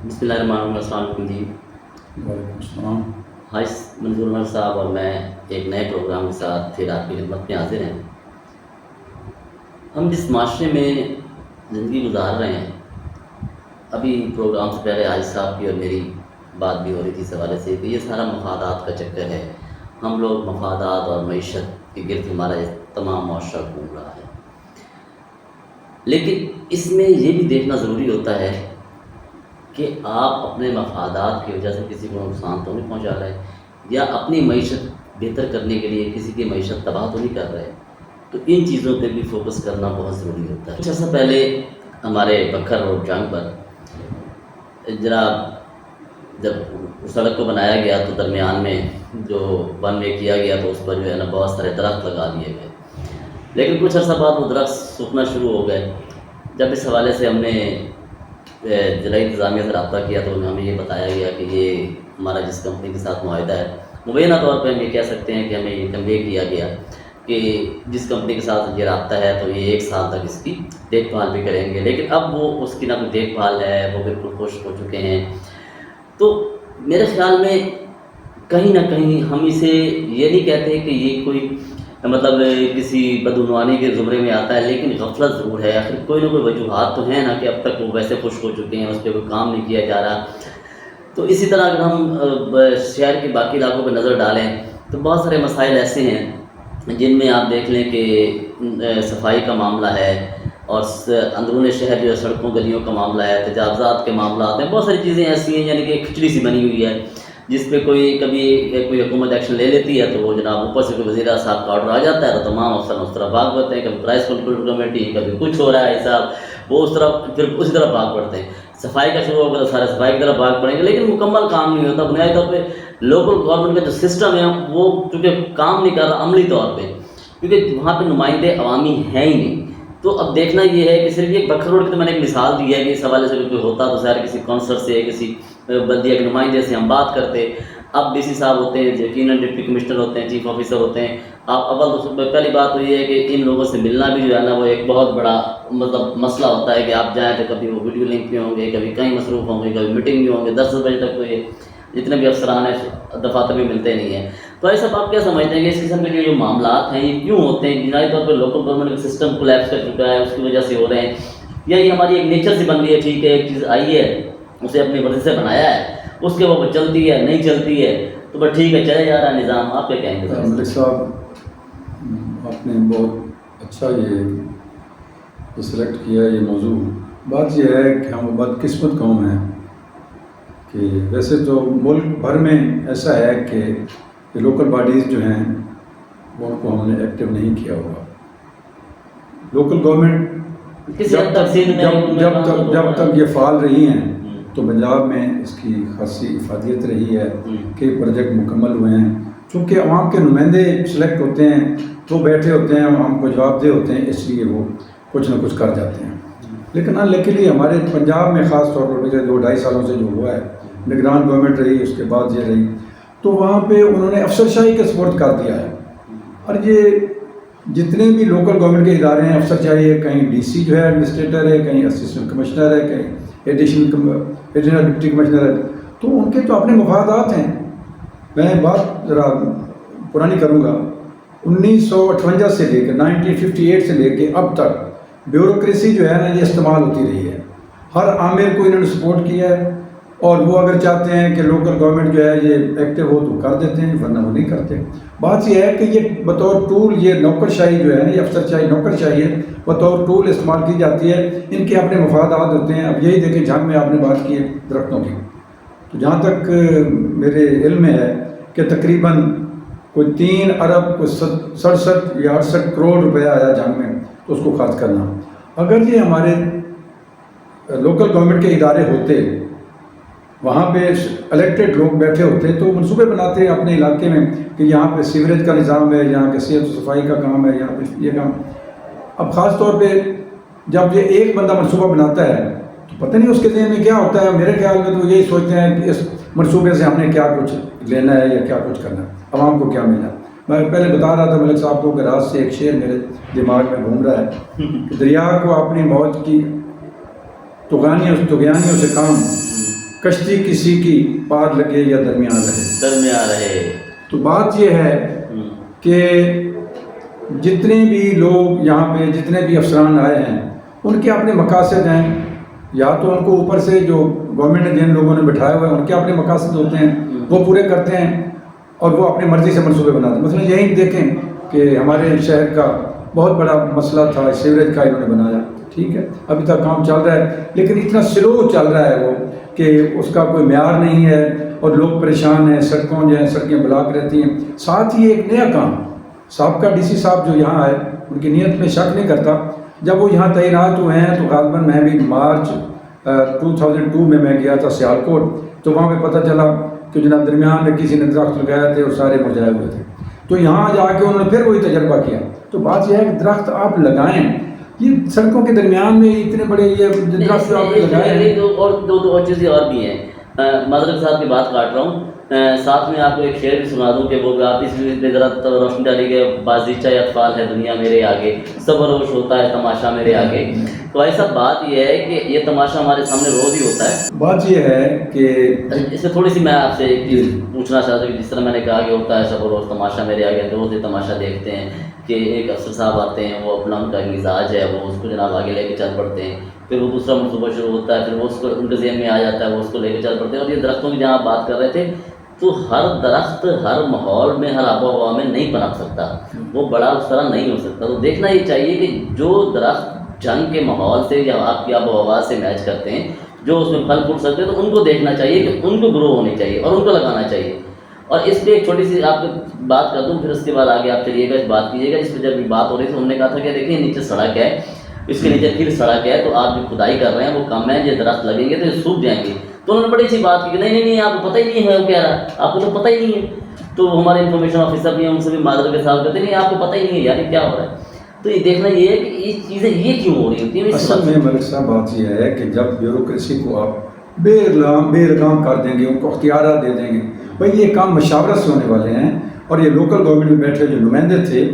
بسم اللہ الرحمن الرحیم، السلام علیکم جی۔ وعلیکم السلام۔ حاج منظور عمر صاحب اور میں ایک نئے پروگرام کے ساتھ پھر آپ کی خدمت میں حاضر ہیں۔ ہم جس معاشرے میں زندگی گزار رہے ہیں، ابھی پروگرام سے پہلے حاج صاحب کی اور میری بات بھی ہو رہی تھی اس حوالے سے کہ یہ سارا مفادات کا چکر ہے۔ ہم لوگ مفادات اور معیشت کے گرد ہمارا یہ تمام معاشرہ گھوم رہا ہے، لیکن اس میں یہ بھی دیکھنا ضروری ہوتا ہے کہ آپ اپنے مفادات کی وجہ سے کسی کو نقصان تو نہیں پہنچا رہے، یا اپنی معیشت بہتر کرنے کے لیے کسی کی معیشت تباہ تو نہیں کر رہے۔ تو ان چیزوں پہ بھی فوکس کرنا بہت ضروری ہوتا ہے۔ کچھ عرصہ پہلے ہمارے بکھر روڈ جنگ پر جب سڑک کو بنایا گیا تو درمیان میں جو ون وے کیا گیا تو اس پر جو ہے نا بہت سارے درخت لگا دیے گئے، لیکن کچھ عرصہ بعد وہ درخت سوکھنا شروع ہو گئے۔ جب اس حوالے سے ہم نے ضلعی انتظامیہ سے رابطہ کیا تو ہمیں یہ بتایا گیا کہ یہ ہمارا جس کمپنی کے ساتھ معاہدہ ہے، مبینہ طور پہ ہم یہ کہہ سکتے ہیں کہ ہمیں یہ کنوے کیا گیا کہ جس کمپنی کے ساتھ یہ رابطہ ہے تو یہ 1 سال تک اس کی دیکھ بھال بھی کریں گے، لیکن اب وہ اس کی نہ کوئی دیکھ بھال ہے، وہ بالکل خشک ہو چکے ہیں۔ تو میرے خیال میں کہیں نہ کہیں ہم اسے یہ نہیں کہتے کہ یہ کوئی مطلب کسی بدعنوانی کے زمرے میں آتا ہے، لیکن غفلت ضرور ہے۔ آخر کوئی نہ کوئی وجوہات تو ہیں نا کہ اب تک وہ ویسے خشک ہو چکے ہیں، اس پہ کوئی کام نہیں کیا جا رہا۔ تو اسی طرح اگر ہم شہر کے باقی علاقوں پہ نظر ڈالیں تو بہت سارے مسائل ایسے ہیں جن میں آپ دیکھ لیں کہ صفائی کا معاملہ ہے، اور اندرون شہر جو ہے سڑکوں گلیوں کا معاملہ ہے، تجاوزات کے معاملات ہیں، بہت ساری چیزیں ایسی ہیں یعنی کہ ایک کھچڑی سی بنی ہوئی ہے جس پہ کبھی کوئی حکومت ایکشن لے لیتی ہے تو وہ جناب اوپر سے کوئی وزیر صاحب کا آرڈر آ جاتا ہے تو تمام افسر اس طرح بھاگ پڑتے ہیں، کبھی پرائز کنٹرول کمیٹی، کبھی کچھ ہو رہا ہے صاحب وہ اس طرح پھر اسی طرح بھاگ پڑتے ہیں۔ صفائی کا شروع ہوگا تو سارے صفائی کی طرف بھاگ پڑیں گے، لیکن مکمل کام نہیں ہوتا۔ بنیادی طور پہ لوکل گورنمنٹ کا جو سسٹم ہے وہ چونکہ کام نہیں کر رہا عملی طور پہ، کیونکہ وہاں پہ نمائندے عوامی ہیں ہی نہیں۔ تو اب دیکھنا یہ ہے کہ صرف یہ بکھر روڈ کی تو میں نے ایک مثال دی ہے کہ اس حوالے سے کوئی ہوتا تو ظاہر کسی کونسلر سے، کسی بلدیہ کے نمائندے سے ہم بات کرتے۔ اب ڈی سی صاحب ہوتے ہیں، یقیناً ڈپٹی کمشنر ہوتے ہیں، چیف آفیسر ہوتے ہیں۔ آپ پہلی بات تو یہ ہے کہ ان لوگوں سے ملنا بھی جو ہے نا وہ ایک بہت بڑا مطلب مسئلہ ہوتا ہے کہ آپ جائیں تو کبھی وہ ویڈیو لنک پہ ہوں گے، کبھی کہیں مصروف ہوں گے، کبھی میٹنگ بھی ہوں گے، 10 بجے تک تو یہ جتنے بھی افسران ہیں دفاتر بھی ملتے نہیں ہیں۔ تو ایسا آپ کیا سمجھتے ہیں کہ اس قسم کے جو معاملات ہیں یہ کیوں ہوتے ہیں؟ بنیادی طور پہ لوکل گورنمنٹ کا سسٹم کولیپس کر چکا ہے، اس کی وجہ سے ہو رہے ہیں، یا یہ ہماری ایک نیچر سے بن گئی ہے؟ ٹھیک ہے، ایک چیز آئی ہے، اسے اپنی مرضی سے بنایا ہے، اس کے وہ چلتی ہے نہیں چلتی ہے تو بس ٹھیک ہے چلے جا رہا ہے نظام۔ آپ کیا کہیں گے؟ ملک صاحب، آپ نے بہت اچھا یہ سلیکٹ کیا یہ موضوع۔ بات یہ ہے کہ ہم بدقسمت قوم ہیں کہ ویسے تو ملک بھر میں ایسا ہے کہ لوکل باڈیز جو ہیں ان کو ہم نے ایکٹیو نہیں کیا ہوا۔ لوکل گورنمنٹ جب تک یہ فعال رہی ہیں تو پنجاب میں اس کی خاصی افادیت رہی ہے، کئی پروجیکٹ مکمل ہوئے ہیں۔ چونکہ عوام کے نمائندے سلیکٹ ہوتے ہیں تو بیٹھے ہوتے ہیں، عوام کو جواب دہ ہوتے ہیں، اس لیے وہ کچھ نہ کچھ کر جاتے ہیں۔ لیکن انلیکلی ہمارے پنجاب میں خاص طور پر پچھلے 2-2.5 سالوں سے جو ہوا ہے، نگران گورنمنٹ رہی، اس کے بعد یہ رہی، تو وہاں پہ انہوں نے افسرشاہی کا سپورٹ کر دیا ہے۔ اور یہ جتنے بھی لوکل گورنمنٹ کے ادارے ہیں، افسرشاہی ہے، کہیں ڈی سی جو ہے ایڈمنسٹریٹر ہے، کہیں اسسٹنٹ کمشنر ہے، کہیں ایڈیشنل ڈپٹی کمشنر ہے، تو ان کے تو اپنے مفادات ہیں۔ میں بات ذرا پرانی کروں گا، 1958 سے لے کے 1958 سے لے کے اب تک بیوروکریسی جو ہے نا یہ استعمال ہوتی رہی ہے۔ ہر عامل کو انہوں نے سپورٹ کیا ہے، اور وہ اگر چاہتے ہیں کہ لوکل گورنمنٹ جو ہے یہ ایکٹیو ہو تو کر دیتے ہیں، ورنہ وہ نہیں کرتے۔ بات یہ ہے کہ یہ بطور ٹول یہ نوکرشاہی جو ہے نا، یہ افسرشاہی نوکرشاہی ہے، بطور ٹول استعمال کی جاتی ہے۔ ان کے اپنے مفادات ہوتے ہیں۔ اب یہی دیکھیں جھنگ میں آپ نے بات کی ہے درختوں کی، تو جہاں تک میرے علم میں ہے کہ تقریباً کوئی 3 ارب کوئی 67 یا 68 کروڑ روپیہ آیا جنگ میں، تو اس کو خرچ کرنا۔ اگر یہ ہمارے لوکل گورنمنٹ کے ادارے ہوتے، وہاں پہ الیکٹڈ لوگ بیٹھے ہوتے تو منصوبے بناتے اپنے علاقے میں کہ یہاں پہ سیوریج کا نظام ہے، یہاں پہ صحت و صفائی کا کام ہے، یہاں پہ یہ کام۔ اب خاص طور پہ جب یہ ایک بندہ منصوبہ بناتا ہے تو پتہ نہیں اس کے ذہن میں کیا ہوتا ہے۔ میرے خیال میں تو یہی سوچتے ہیں کہ اس منصوبے سے ہم نے کیا کچھ لینا ہے یا کیا کچھ کرنا ہے، عوام کو کیا ملنا ہے۔ میں پہلے بتا رہا تھا ملک صاحب کو کہ رات سے ایک شعر میرے دماغ میں گھوم رہا ہے کہ دریا کو اپنی موج کی تغیانیوں سے کام کشتی کسی کی پار لگے یا درمیان رہے. درمیان رہے. تو بات یہ ہے کہ جتنے بھی لوگ یہاں پہ جتنے بھی افسران آئے ہیں ان کے اپنے مقاصد ہیں. یا تو ان کو اوپر سے جو گورنمنٹ نے جن لوگوں نے بٹھائے ہوئے ہیں ان کے اپنے مقاصد ہوتے ہیں, وہ پورے کرتے ہیں اور وہ اپنی مرضی سے منصوبے بناتے ہیں. مثلا یہی دیکھیں کہ ہمارے شہر کا بہت بڑا مسئلہ تھا سیوریج کا, انہوں نے بنایا, ٹھیک ہے, ابھی تک کام چل رہا ہے لیکن اتنا سلو چل رہا ہے وہ کہ اس کا کوئی معیار نہیں ہے اور لوگ پریشان ہیں, سڑکوں جو ہیں سڑکیں بلاک رہتی ہیں. ساتھ ہی ایک نیا کام, سابقہ ڈی سی صاحب جو یہاں آئے ان کی نیت میں شک نہیں کرتا, جب وہ یہاں تعینات ہوئے ہیں تو غالباً میں بھی مارچ 2002 میں گیا تھا سیالکوٹ, تو وہاں پہ پتہ چلا کہ جناب درمیان میں کسی نے درخت لگایا تھے اور سارے مرجھائے ہوئے تھے. تو یہاں جا کے انہوں نے پھر وہی تجربہ کیا. تو بات یہ ہے کہ درخت آپ لگائیں, یہ سڑکوں کے درمیان میں اتنے بڑے یہ درخت آپ لگائے ہیں. اور دو چیزیں اور بھی ہیں. معذرت صاحب کی بات کاٹ رہا ہوں, ساتھ میں آپ کو ایک شعر بھی سنا دوں کہ وہ آپ اس میں ذرا روشنی ڈالی کہ بازیچہ اطفال ہے دنیا میرے آگے, صبر ہوش ہوتا ہے تماشا میرے آگے. تو ایسا بات یہ ہے کہ یہ تماشا ہمارے سامنے روز ہی ہوتا ہے. بات یہ ہے کہ اس میں تھوڑی سی میں آپ سے ایک چیز پوچھنا چاہتا ہوں کہ جس طرح میں نے کہا کہ ہوتا ہے صبر ہوش تماشا میرے آگے, روز یہ تماشا دیکھتے ہیں کہ ایک افسر صاحب آتے ہیں, وہ اپنا ان کا مزاج ہے, وہ اس کو جناب آگے لے کے چل پڑتے ہیں, پھر وہ دوسرا منصوبہ شروع ہوتا ہے, پھر وہ اس کو ان کے ذہن میں آ جاتا ہے, وہ اس کو لے کے چل پڑتے ہیں. اور یہ درختوں کی جہاں آپ بات کر رہے تھے, تو ہر درخت ہر ماحول میں ہر آب و ہوا میں نہیں پنپ سکتا, وہ بڑا اس طرح نہیں ہو سکتا. تو دیکھنا یہ چاہیے کہ جو درخت جنگ کے ماحول سے یا آپ کی آب و ہوا سے میچ کرتے ہیں, جو اس میں پھل پھوٹ سکتے ہیں, تو ان کو دیکھنا چاہیے کہ ان کو گرو ہونی چاہیے اور ان کو لگانا چاہیے. اور اس پہ ایک چھوٹی سی آپ کو بات کر دوں, پھر اس کے بعد آگے آپ چلیے گا, اس بات کیجیے گا. اس پہ جب بات ہو رہی تھی ہم نے کہا تھا کہ دیکھیں نیچے سڑک ہے, اس کے نیچے پھر سڑک ہے, تو آپ جو کھدائی کر رہے ہیں وہ کم ہے, یہ درخت لگیں گے تو یہ سوکھ جائیں گے. تو انہوں نے بڑی سی بات کی کہ نہیں آپ کو پتہ ہی نہیں ہے وہ کہہ رہا ہے, آپ کو تو پتہ ہی نہیں ہے. تو ہمارے انفارمیشن آفیسر بھی ہیں, ان سے بھی معذرت کے ساتھ کہتے ہیں نہیں آپ کو پتہ ہی نہیں ہے یعنی کیا ہو رہا ہے. تو یہ دیکھنا یہ ہے کہ یہ چیزیں یہ کیوں ہو رہی ہوتی ہیں. اصل میں ملک صاحب بات یہ ہے کہ جب بیوروکریسی کو آپ بے لگام کر دیں گے, ان کو اختیارات دے دیں گے, بھائی یہ کام مشاورت سے ہونے والے ہیں, اور یہ لوکل گورنمنٹ میں بیٹھے جو نمائندے تھے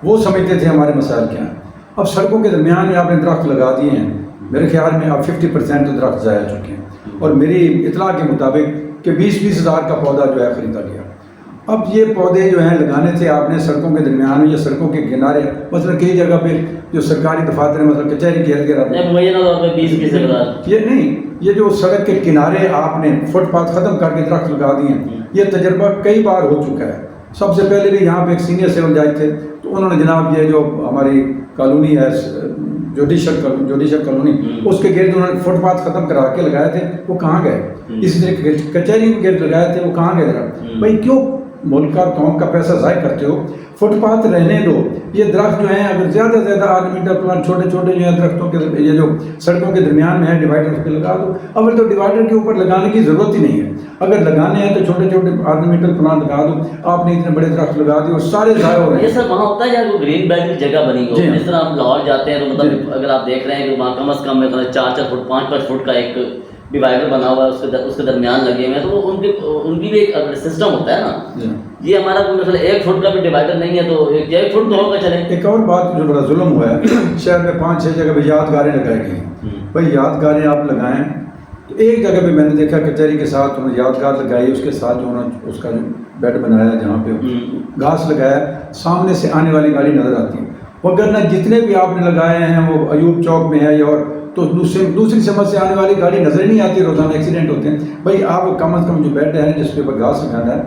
وہ سمجھتے تھے ہمارے مسائل کیا ہیں. اب سڑکوں کے درمیان میں آپ نے درخت لگا دیے ہیں, میرے خیال میں اب 50% تو درخت ضائع ہو چکے ہیں, اور میری اطلاع کے مطابق کہ 20-20 ہزار کا پودا جو ہے خریدا گیا. اب یہ پودے جو ہیں لگانے تھے آپ نے سڑکوں کے درمیان میں یا سڑکوں کے کنارے, مثلا کئی جگہ پہ جو سرکاری دفاتر ہیں, مثلا کچہری کے ارد گرد, یہ نہیں, یہ جو سڑک کے کنارے آپ نے فٹ پاتھ ختم کر کے درخت لگا دیے ہیں, یہ تجربہ کئی بار ہو چکا ہے. سب سے پہلے بھی یہاں پہ ایک سینئر سیول جج تھے, تو انہوں نے جناب یہ جو ہماری کالونی ہے جوڈیشل کالونی, اس کے گرد انہوں نے فٹ پاتھ ختم کرا کے لگائے تھے, وہ کہاں گئے. اسی طرح کچہری کے گرد لگائے تھے, وہ کہاں گئے. بھائی کیوں ملک اور قوم کا پیسہ ضائع کرتے ہو, فٹ پاتھ رہنے دو. یہ درخت جو ہیں اگر زیادہ سے زیادہ آرنامنٹل پلانٹ چھوٹے چھوٹے جو ہیں درختوں کے یہ جو سڑکوں کے درمیان میں ہے ڈیوائڈر پہ لگا دو. اول تو ڈیوائڈر کے اوپر لگانے کی ضرورت ہی نہیں ہے, اگر لگانے ہیں تو چھوٹے چھوٹے آرنامنٹل پلانٹ لگا دو. آپ نے اتنے بڑے درخت لگا دیے اور سارے ضائع ہو رہے ہیں. یہ سر وہاں ہوتا ہے جہاں گرین بیلٹ کی جگہ بنی ہو, جس طرح ہم لاہور جاتے ہیں تو مطلب اگر آپ دیکھ رہے ہیں کہ وہاں کم از کم 4 فٹ 5 فٹ کا ایک ڈیوائڈر بنا ہوا ہے, اس کے درمیان لگے ہوئے ہیں, تو وہ ان کی بھی ایک سسٹم ہوتا ہے نا. یہ ہمارا مطلب 1 فٹ کا بھی ڈیوائڈر نہیں ہے, تو 1 فٹ تو ہوگا چلے. ایک اور بات جو بڑا ظلم ہوا ہے, شہر میں 5-6 جگہ پہ یادگاریں لگائی گئی. بھائی یادگاریں آپ لگائیں, تو ایک جگہ پہ میں نے دیکھا کچہری کے ساتھ انہوں نے یادگار لگائی, اس کے ساتھ جو انہوں نے اس کا جو بیڈ بنایا جہاں پہ گھاس لگایا, سامنے سے آنے والی گاڑی نظر آتی ہے. وگرنہ جتنے بھی آپ نے لگائے ہیں وہ ایوب چوک میں ہے اور تو دوسری سمت سے آنے والی گاڑی نظر نہیں آتی, روزانہ ایکسیڈنٹ ہوتے ہیں. بھائی آپ کم از کم جو بیڈ ہے جس پہ گھاس لگانا ہے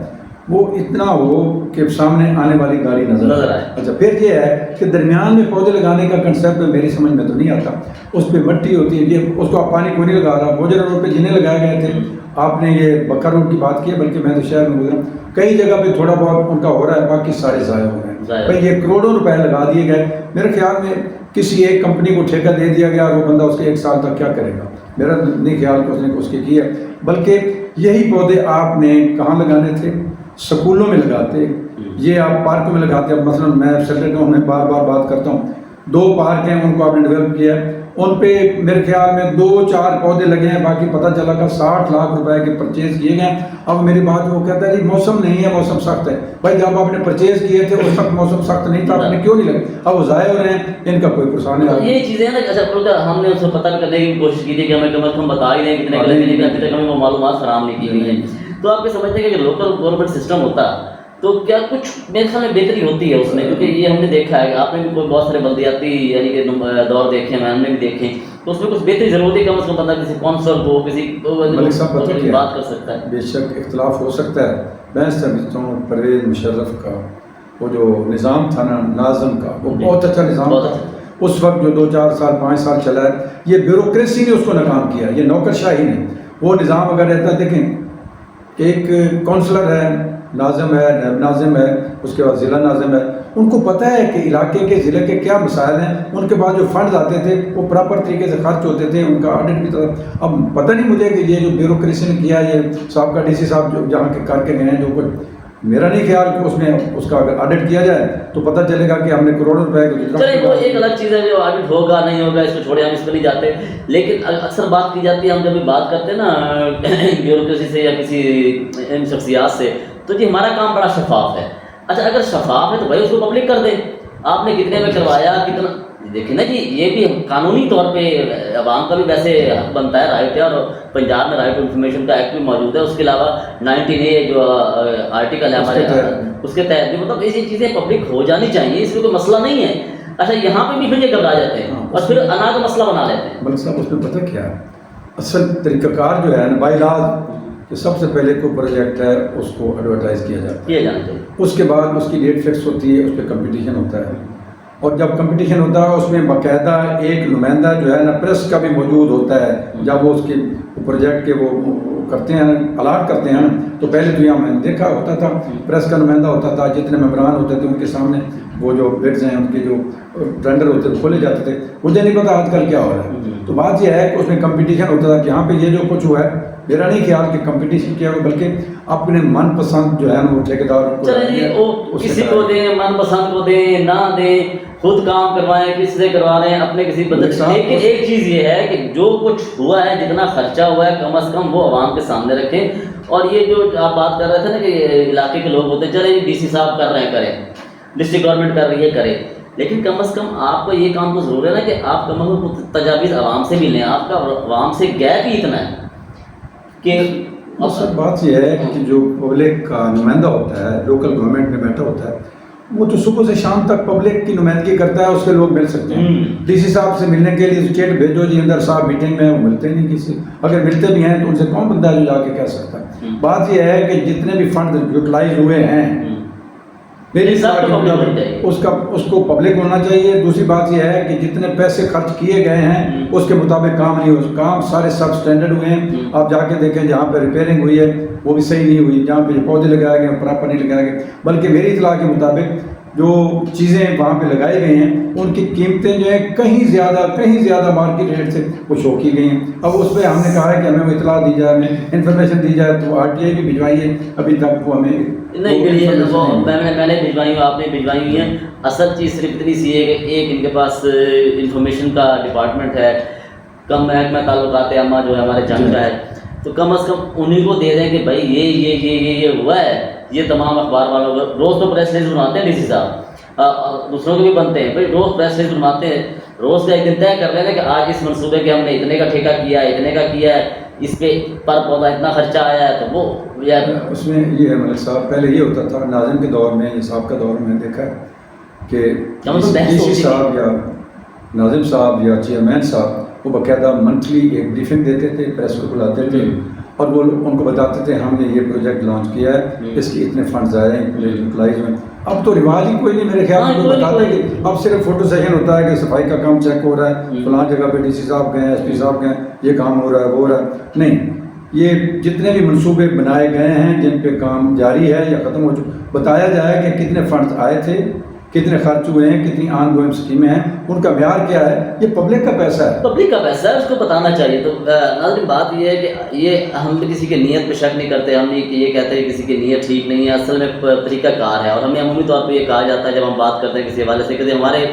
وہ اتنا ہو کہ سامنے آنے والی گاڑی نظر آئے. اچھا, پھر یہ ہے کہ درمیان میں پودے لگانے کا کنسیپٹ میری سمجھ میں تو نہیں آتا. اس پہ مٹی ہوتی ہے, یہ اس کو آپ پانی کوئی نہیں لگا رہا. موجودہ روڈ پہ جنہیں لگائے گئے تھے, آپ نے یہ بکر روڈ کی بات کی ہے, بلکہ میں تو شہر میں گزرا, کئی جگہ پہ تھوڑا بہت ان کا ہو رہا ہے, باقی سارے ضائع ہو رہے ہیں. بھائی یہ کروڑوں روپے لگا دیے گئے, میرے خیال میں کسی ایک کمپنی کو ٹھیکہ دے دیا گیا اور وہ بندہ اس کے 1 سال تک کیا کرے گا. میرا نہیں خیال کہ اس نے اس کے کی ہے. بلکہ یہی پودے آپ نے کہاں لگانے تھے, سکولوں میں لگاتے, یہ آپ پارکوں میں لگاتے. اب مثلا میں سیٹرڈے میں بار بار بات کرتا ہوں, 2 پارک ہیں ان کو آپ نے ڈیولپ کیا ہے, ان پہ میرے خیال میں 2-4 پودے لگے ہیں، باقی پتہ چلا کہ 60 لاکھ روپے کے پرچیز کیے گئے. اب میری بات وہ کہتا ہے جی موسم نہیں ہے، موسم سخت ہے. بھائی جب آپ نے پرچیز کیے تھے اس وقت موسم سخت نہیں تھا، آپ نے کیوں نہیں لگے؟ اب وہ ضائع ہو رہے ہیں، ان کا کوئی پرسان نہیں. یہ چیزیں نا اچھا ہم نے اس کو پتہ کرنے کی کوشش کی تھی کہ ہمیں کم از کم بتا ہی دیں کتنے لگے، لیکن ابھی تک ہمیں وہ معلومات فراہم نہیں کی گئی ہیں. تو آپ یہ سمجھتے ہیں کہ لوکل گورنمنٹ سسٹم ہوتا تو کیا کچھ میرے خیال میں بہتری ہوتی ہے اس میں، کیونکہ یہ ہم نے دیکھا ہے کہ آپ نے بھی کوئی بہت سارے بلدیاتی یعنی کہ دور دیکھے ہیں، ہم نے بھی دیکھے، تو اس میں کچھ بہتری ضرور ہے. کم از کم بندہ کسی کونسل کو ملک صاحب پتہ کیا بات کر سکتا ہے. بے شک اختلاف ہو سکتا ہے. میں سمجھتا ہوں پرویز مشرف کا وہ جو نظام تھا نا ناظم کا، وہ بہت اچھا نظام تھا. اس وقت جو 2-4 سال 5 سال چلا ہے، یہ بیوروکریسی نے اس کو ناکام کیا، یہ نوکرشاہی نے. وہ نظام اگر رہتا، دیکھیں ایک کونسلر ہے، ناظم ہے، نائب ناظم ہے، اس کے بعد ضلع ناظم ہے، ان کو پتہ ہے کہ علاقے کے ضلع کے کیا مسائل ہیں. ان کے بعد جو فنڈز آتے تھے وہ پراپر طریقے سے خرچ ہوتے تھے، ان کا آڈٹ بھی تھا. اب پتہ نہیں مجھے کہ یہ جو بیوروکریسی نے کیا، یہ صاحب کا ڈی سی صاحب جو جہاں کے کر کے گئے ہیں، جو کچھ میرا نہیں خیال کہ اس نے اس کا اگر آڈٹ کیا جائے تو پتہ چلے گا کہ ہم نے کروڑوں روپے کا. چلے وہ ایک الگ چیز ہے جو آڈٹ ہوگا نہیں ہوگا، اس کو چھوڑے، ہم اس پہ نہیں جاتے. لیکن اکثر بات کی جاتی ہے، ہم جب بھی بات کرتے ہیں نا بیوروکریسی سے یا کسی ان شخصیات سے، تو جی ہمارا کام بڑا شفاف ہے. اچھا اگر شفاف ہے تو بھائی اس کو پبلک کر دیں. آپ نے کتنے میں کروایا، کتنا، دیکھیں نا جی یہ بھی قانونی طور پہ عوام کا بھی ویسے حق بنتا ہے، رائٹ ہے. اور پنجاب میں رائٹ ٹو انفارمیشن کا ایکٹ بھی موجود ہے. اس کے علاوہ 19A جو آرٹیکل ہے ہمارے اس کے تحت بھی مطلب ایسی چیزیں پبلک ہو جانی چاہیے، اس میں کوئی مسئلہ نہیں ہے. اچھا یہاں پہ بھی پھر یہ گھبرا جاتے ہیں اور پھر انا کا مسئلہ بنا لیتے ہیں. ملک صاحب اس میں پتہ کیا ہے اصل طریقہ کار جو ہے نا، بائی لاز کہ سب سے پہلے کوئی پروجیکٹ ہے اس کو ایڈورٹائز کیا جاتا ہے، کیا جانا چاہیے. اس کے بعد اس کی ڈیٹ فکس ہوتی ہے، اس پہ کمپٹیشن ہوتا ہے. اور جب کمپٹیشن ہوتا ہے اس میں باقاعدہ ایک نمائندہ جو ہے نا پریس کا بھی موجود ہوتا ہے. جب وہ اس کے پروجیکٹ کے وہ کرتے ہیں الاٹ کرتے ہیں تو پہلے تو یہاں میں نے دیکھا ہوتا تھا پریس کا نمائندہ ہوتا تھا، جتنے ممبران ہوتے تھے ان کے سامنے وہ جو بڈز ہیں ان کے جو ٹینڈر ہوتے تھے کھولے جاتے تھے. مجھے نہیں پتا آج کل کیا ہو رہا ہے. تو بات یہ ہے کہ اس میں کمپٹیشن ہوتا تھا کہ یہاں پہ یہ جو کچھ ہوا ہے، میرا نہیں خیال کہ کمپٹیشن کیا ہو، بلکہ اپنے من پسند جو ہے نا وہ ٹھیکیدار کسی کو دیں، من پسند کو دیں نہ دیں، خود کام کروائیں، کس سے کروا رہے ہیں اپنے کسی بدل. لیکن ایک چیز یہ ہے کہ جو کچھ ہوا ہے، جتنا خرچہ ہوا ہے، کم از کم وہ عوام کے سامنے رکھیں. اور یہ جو آپ بات کر رہے تھے نا کہ علاقے کے لوگ ہوتے ہیں، چلے ڈی سی صاحب کر رہے ہیں کریں، ڈسٹرکٹ گورنمنٹ کر رہی ہے کرے، لیکن کم از کم آپ کو یہ کام تو ضرور ہے نا کہ آپ کم از کم تجاویز عوام سے بھی لیں. آپ کا عوام سے گیپ ہی اتنا ہے کہ اصل بات یہ ہے کہ جو پبلک کا نمائندہ ہوتا ہے، لوکل گورنمنٹ میں بیٹھا ہوتا ہے، وہ تو صبح سے شام تک پبلک کی نمائندگی کرتا ہے. اس کے لوگ مل سکتے ہیں. ڈی سی صاحب سے ملنے کے لیے اسٹیٹ بھیجو جی اندر صاحب میٹنگ میں، وہ ملتے نہیں کسی. اگر ملتے بھی ہیں تو ان سے کون بندہ جو جا کے کہہ سکتا ہے. بات یہ ہے کہ جتنے بھی فنڈ یوٹیلائز ہوئے ہیں اس کو پبلک ہونا چاہیے. دوسری بات یہ ہے کہ جتنے پیسے خرچ کیے گئے ہیں اس کے مطابق کام نہیں ہو، کام سارے سب سٹینڈرڈ ہوئے ہیں. آپ جا کے دیکھیں جہاں پہ ریپیئرنگ ہوئی ہے وہ بھی صحیح نہیں ہوئی، جہاں پہ پودے لگائے گئے پراپر نہیں لگائے گئے. بلکہ میری اطلاع کے مطابق جو چیزیں وہاں پہ لگائی گئی ہیں ان کی قیمتیں جو ہیں کہیں زیادہ مارکیٹ ریٹ سے وہ شو کی گئی ہیں. اب اس پہ ہم نے کہا ہے کہ ہمیں وہ اطلاع دی جائے، ہمیں انفارمیشن دی جائے. تو RTI بھی بھجوائی ہے، ابھی تک وہ ہمیں نہیں ملی ہے. میں نے بھجوائی ہوں، آپ نے بھجوائی ہوئی ہیں. اصل چیز صرف اتنی سی ہے کہ ایک ان کے پاس انفارمیشن کا ڈپارٹمنٹ ہے، کم محکمہ تعلقات عامہ جو ہے ہمارے جنگ کا ہے، تو کم از کم انہیں کو دے دیں کہ بھائی یہ ہوا ہے. یہ تمام اخبار والوں کو روز تو پریس ریلیز بنواتے ہیں ڈی سی صاحب، دوسروں کے بھی بنتے ہیں بھائی، روز پریس ریلیز بنواتے ہیں. روز کا ایک دن طے کر لینا کہ آج اس منصوبے کے ہم نے اتنے کا ٹھیکہ کیا ہے، اتنے کا کیا ہے، اس پہ پر پودا اتنا خرچہ آیا ہے. تو وہ اس میں یہ ہے ملک صاحب، پہلے یہ ہوتا تھا ناظم کے دور میں، یہ صاحب کا دور میں دیکھا ہے کہ ڈی سی صاحب یا ناظم صاحب یا چیئرمین صاحب وہ باقاعدہ منتھلی ایک بریفنگ دیتے تھے، پریس کو بلاتے تھے اور وہ ان کو بتاتے تھے ہم نے یہ پروجیکٹ لانچ کیا ہے، اس کی اتنے فنڈز آئے ہیں یوٹیلائز میں. اب تو رواج ہی کوئی نہیں میرے خیال میں بتاتے کہ اب صرف فوٹو سیشن ہوتا ہے کہ صفائی کا کام چیک ہو رہا ہے، فلاں جگہ پہ ڈی سی صاحب گئے ہیں، ایس پی صاحب گئے ہیں، یہ کام ہو رہا ہے وہ ہو رہا ہے. نہیں، یہ جتنے بھی منصوبے بنائے گئے ہیں جن پہ کام جاری ہے یا ختم ہو چکے، بتایا جائے کہ کتنے فنڈز آئے تھے، کتنے خرچ ہوئے ہیں، کتنی آن گوئنگ اسکیمیں ہیں، ان کا معیار کیا ہے. یہ پبلک کا پیسہ ہے، پبلک کا پیسہ ہے، اس کو بتانا چاہیے. تو ناظرین بات یہ ہے کہ یہ ہم کسی کے نیت پہ شک نہیں کرتے، ہم یہ کہتے ہیں کہ کسی کی نیت ٹھیک نہیں ہے، اصل میں طریقہ کار ہے. اور ہمیں عمومی طور پہ یہ کہا جاتا ہے جب ہم بات کرتے ہیں کسی حوالے سے کہ ہمارے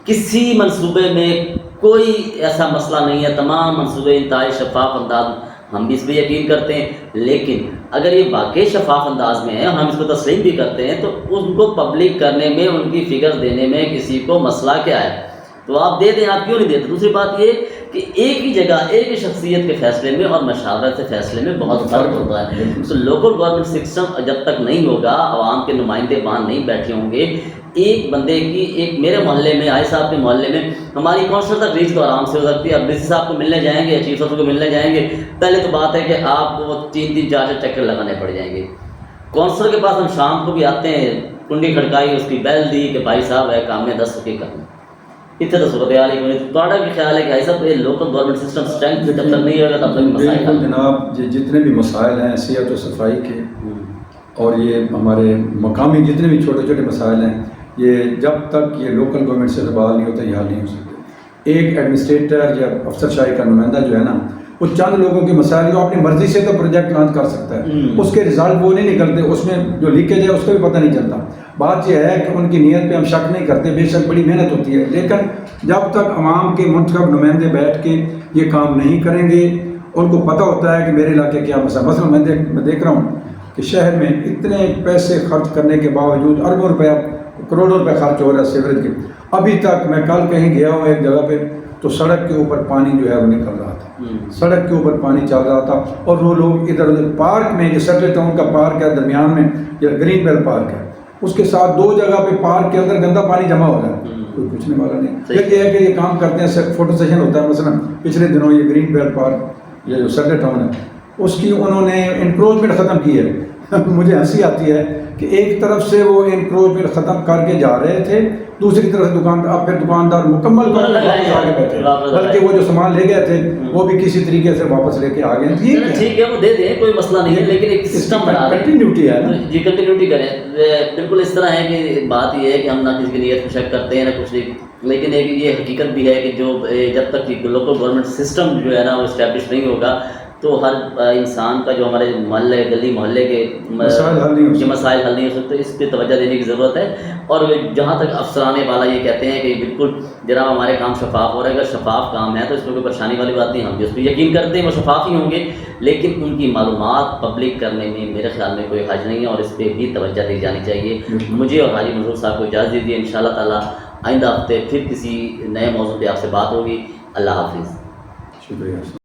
کسی منصوبے میں کوئی ایسا مسئلہ نہیں ہے، تمام منصوبے انتہائی شفاف انداز، ہم بھی اس پہ یقین کرتے ہیں، لیکن اگر یہ واقعی شفاف انداز میں ہے، ہم اس کو تسلیم بھی کرتے ہیں، تو ان کو پبلک کرنے میں، ان کی فگرز دینے میں کسی کو مسئلہ کیا ہے؟ تو آپ دے دیں، آپ کیوں نہیں دیتے؟ دوسری بات یہ کہ ایک ہی جگہ ایک ہی شخصیت کے فیصلے میں اور مشاورت سے فیصلے میں بہت فرق ہوتا ہے. تو لوکل گورنمنٹ سسٹم جب تک نہیں ہوگا، عوام کے نمائندے وہاں نہیں بیٹھے ہوں گے، ایک بندے کی، ایک میرے محلے میں، آئی صاحب کے محلے میں ہماری کونسلر تک ریچ تو آرام سے ہو سکتی ہے. اب ڈی سی صاحب کو ملنے جائیں گے یا چیف آفیسر کو ملنے جائیں گے، پہلے تو بات ہے کہ آپ کو 3 4 چکر لگانے پڑ جائیں گے. کونسلر کے پاس ہم شام کو بھی آتے ہیں، کنڈی کھڑکائی، اس کی بیل دی کہ بھائی صاحب ہے کام میں 10 روپے کرنا. اتنے تو صورتحال ہی ہوئی. تھوڑا بھی خیال ہے کہ ایسا یہ لوکل گورنمنٹ سسٹم اسٹرینتھ جب تک نہیں ہوگا تب تک مسائل. بالکل جناب، جتنے بھی مسائل ہیں صحت و صفائی کے اور یہ ہمارے مقامی جتنے بھی چھوٹے چھوٹے مسائل ہیں، یہ جب تک یہ لوکل گورنمنٹ سے بحال نہیں ہوتا یہ حل نہیں ہو سکتے. ایک ایڈمنسٹریٹر یا افسر شاہی کا نمائندہ جو ہے نا، وہ چند لوگوں کے مسائل کو اپنی مرضی سے تو پروجیکٹ لانچ کر سکتا ہے، اس کے رزلٹ وہ نہیں نکلتے، اس میں جو لیکیج ہے اس کا بھی پتہ نہیں چلتا. بات یہ ہے کہ ان کی نیت پہ ہم شک نہیں کرتے، بے شک بڑی محنت ہوتی ہے، لیکن جب تک عوام کے منتخب نمائندے بیٹھ کے یہ کام نہیں کریں گے، ان کو پتہ ہوتا ہے کہ میرے علاقے کیا مسئلہ. مثلا میں دیکھ رہا ہوں کہ شہر میں اتنے پیسے خرچ کرنے کے باوجود اربوں روپیہ، کروڑوں روپے خرچ ہو رہا ہے سیوریج کے، ابھی تک میں کل کہیں گیا ہوں ایک جگہ پہ تو سڑک کے اوپر پانی جو ہے وہ نکل رہا تھا، سڑک کے اوپر پانی چل رہا تھا. اور وہ لوگ ادھر ادھر پارک میں، یہ سیٹل ٹاؤن کا پارک ہے درمیان میں، یا گرین بیل پارک ہے، اس کے ساتھ 2 جگہ پہ پارک کے اندر گندا پانی جمع ہو رہا ہے، کوئی پوچھنے والا نہیں. لیکن یہ ہے کہ یہ کام کرتے ہیں، فوٹو سیشن ہوتا ہے. مثلا پچھلے دنوں یہ گرین بیل پارک، یہ جو سیٹل ٹاؤن ہے، اس کی انہوں نے انکروچمنٹ ختم کی ہے. مجھے ہنسی آتی ہے کہ ایک طرف سے وہ انکروچمنٹ ختم کر کے جا رہے تھے، دوسری طرف سے اب پھر دکاندار مکمل طور پر واپس آ کے بیٹھے، بلکہ وہ جو سامان لے گئے تھے وہ بھی کسی طریقے سے واپس لے کے آ گئے. ٹھیک ہے، وہ دے دیں، کوئی مسئلہ نہیں ہے، لیکن ایک سسٹم بنا دیں، کنٹینیوٹی ہے نا جی، کنٹینیوٹی کریں. بالکل اس طرح ہے کہ بات یہ ہے کہ ہم نہ کسی کی نیت کو شک کرتے ہیں نہ کچھ نہیں، لیکن ایک یہ حقیقت بھی ہے کہ جو جب تک لوکل گورنمنٹ سسٹم جو ہے نا وہ اسٹیبلش نہیں ہوگا تو ہر انسان کا جو ہمارے محلے، گلی محلے کے مسائل حل نہیں ہو سکتے. اس پہ توجہ دینے کی ضرورت ہے. اور جہاں تک افسرانے والا یہ کہتے ہیں کہ بالکل جناب ہمارے کام شفاف ہو رہا ہے، اگر شفاف کام ہے تو اس میں کوئی پریشانی والی بات نہیں، ہم بھی اس پہ یقین کرتے ہیں وہ شفاف ہی ہوں گے، لیکن ان کی معلومات پبلک کرنے میں میرے خیال میں کوئی حرج نہیں ہے، اور اس پہ بھی توجہ دی جانی چاہیے. مجھے اور حاجی منظور صاحب کو اجازت دیجیے، انشاءاللہ تعالیٰ آئندہ ہفتے پھر کسی نئے موضوع پہ آپ سے بات ہوگی. اللہ حافظ. شکریہ.